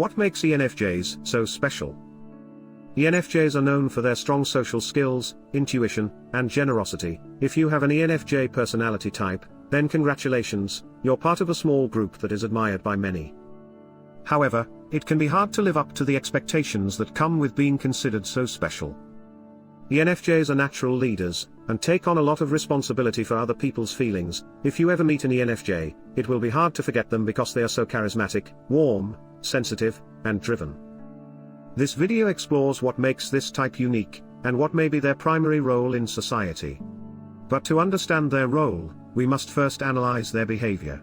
What makes ENFJs so special? ENFJs are known for their strong social skills, intuition, and generosity. If you have an ENFJ personality type, then congratulations, you're part of a small group that is admired by many. However, it can be hard to live up to the expectations that come with being considered so special. ENFJs are natural leaders, and take on a lot of responsibility for other people's feelings. If you ever meet an ENFJ, it will be hard to forget them because they are so charismatic, warm, sensitive, and driven. This video explores what makes this type unique, and what may be their primary role in society. But to understand their role, we must first analyze their behavior.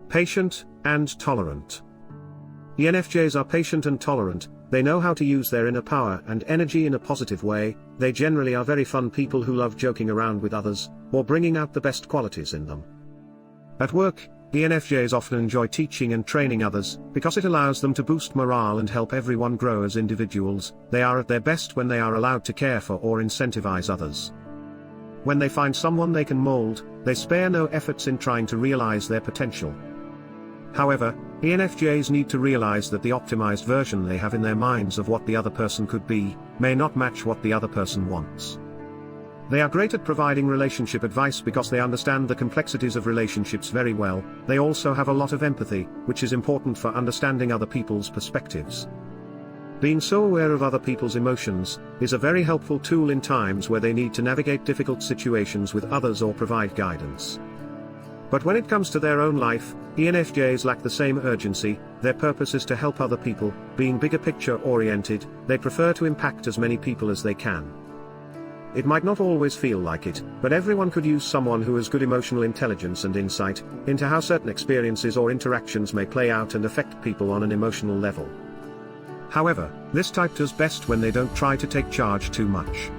Patient and tolerant. ENFJs are patient and tolerant. They know how to use their inner power and energy in a positive way. They generally are very fun people who love joking around with others, or bringing out the best qualities in them. At work, ENFJs often enjoy teaching and training others, because it allows them to boost morale and help everyone grow as individuals. They are at their best when they are allowed to care for or incentivize others. When they find someone they can mold, they spare no efforts in trying to realize their potential. However, ENFJs need to realize that the optimized version they have in their minds of what the other person could be, may not match what the other person wants. They are great at providing relationship advice because they understand the complexities of relationships very well. They also have a lot of empathy, which is important for understanding other people's perspectives. Being so aware of other people's emotions is a very helpful tool in times where they need to navigate difficult situations with others or provide guidance. But when it comes to their own life, ENFJs lack the same urgency. Their purpose is to help other people. Being bigger picture oriented, they prefer to impact as many people as they can. It might not always feel like it, but everyone could use someone who has good emotional intelligence and insight into how certain experiences or interactions may play out and affect people on an emotional level. However, this type does best when they don't try to take charge too much.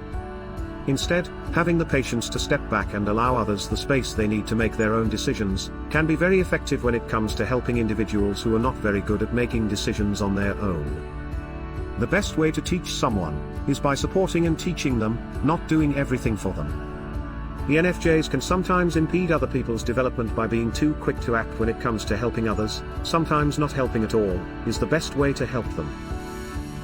Instead, having the patience to step back and allow others the space they need to make their own decisions, can be very effective when it comes to helping individuals who are not very good at making decisions on their own. The best way to teach someone is by supporting and teaching them, not doing everything for them. ENFJs can sometimes impede other people's development by being too quick to act when it comes to helping others. Sometimes not helping at all is the best way to help them.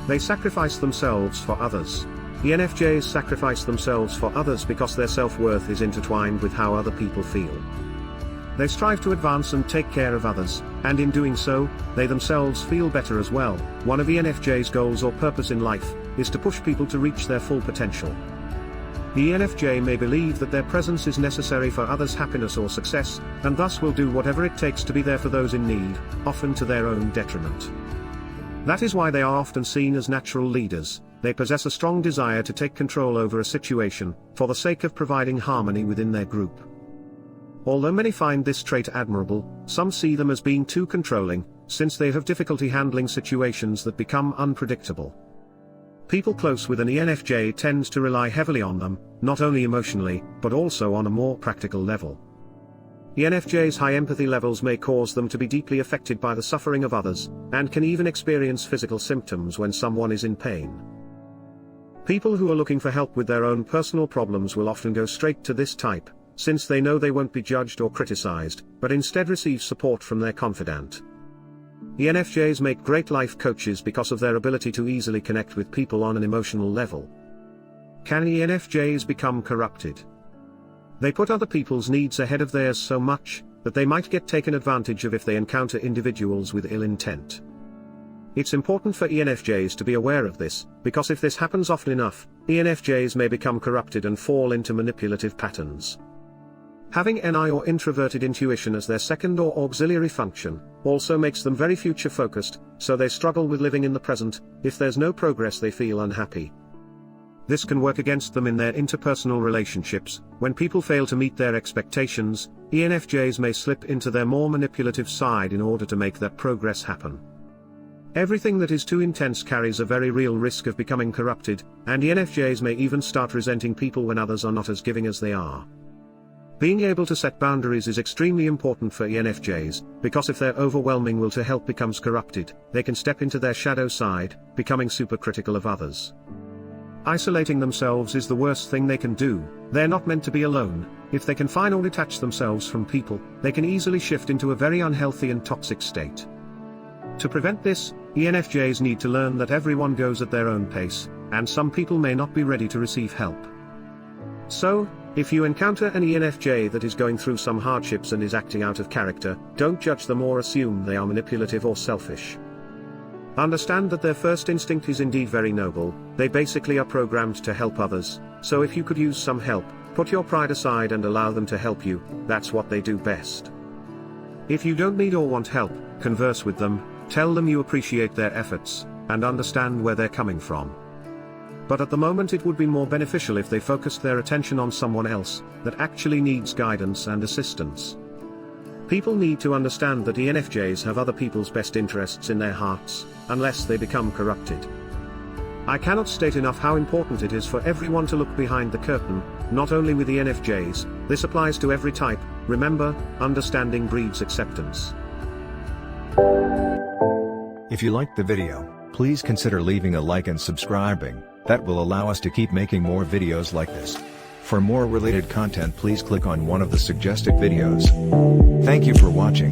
They sacrifice themselves for others. ENFJs sacrifice themselves for others because their self-worth is intertwined with how other people feel. They strive to advance and take care of others, and in doing so, they themselves feel better as well. One of ENFJ's goals or purpose in life is to push people to reach their full potential. The ENFJ may believe that their presence is necessary for others' happiness or success, and thus will do whatever it takes to be there for those in need, often to their own detriment. That is why they are often seen as natural leaders. They possess a strong desire to take control over a situation, for the sake of providing harmony within their group. Although many find this trait admirable, some see them as being too controlling, since they have difficulty handling situations that become unpredictable. People close with an ENFJ tend to rely heavily on them, not only emotionally, but also on a more practical level. ENFJ's high empathy levels may cause them to be deeply affected by the suffering of others, and can even experience physical symptoms when someone is in pain. People who are looking for help with their own personal problems will often go straight to this type, since they know they won't be judged or criticized, but instead receive support from their confidant. ENFJs make great life coaches because of their ability to easily connect with people on an emotional level. Can ENFJs become corrupted? They put other people's needs ahead of theirs so much that they might get taken advantage of if they encounter individuals with ill intent. It's important for ENFJs to be aware of this, because if this happens often enough, ENFJs may become corrupted and fall into manipulative patterns. Having NI or introverted intuition as their second or auxiliary function, also makes them very future-focused, so they struggle with living in the present. If there's no progress they feel unhappy. This can work against them in their interpersonal relationships. When people fail to meet their expectations, ENFJs may slip into their more manipulative side in order to make that progress happen. Everything that is too intense carries a very real risk of becoming corrupted, and ENFJs may even start resenting people when others are not as giving as they are. Being able to set boundaries is extremely important for ENFJs, because if their overwhelming will to help becomes corrupted, they can step into their shadow side, becoming supercritical of others. Isolating themselves is the worst thing they can do. They're not meant to be alone. If they can finally detach themselves from people, they can easily shift into a very unhealthy and toxic state. To prevent this, ENFJs need to learn that everyone goes at their own pace, and some people may not be ready to receive help. So, if you encounter an ENFJ that is going through some hardships and is acting out of character, don't judge them or assume they are manipulative or selfish. Understand that their first instinct is indeed very noble. They basically are programmed to help others, so if you could use some help, put your pride aside and allow them to help you. That's what they do best. If you don't need or want help, converse with them, tell them you appreciate their efforts, and understand where they're coming from. But at the moment it would be more beneficial if they focused their attention on someone else that actually needs guidance and assistance. People need to understand that ENFJs have other people's best interests in their hearts, unless they become corrupted. I cannot state enough how important it is for everyone to look behind the curtain, not only with ENFJs. This applies to every type. Remember, understanding breeds acceptance. If you liked the video, please consider leaving a like and subscribing. That will allow us to keep making more videos like this. For more related content, please click on one of the suggested videos. Thank you for watching.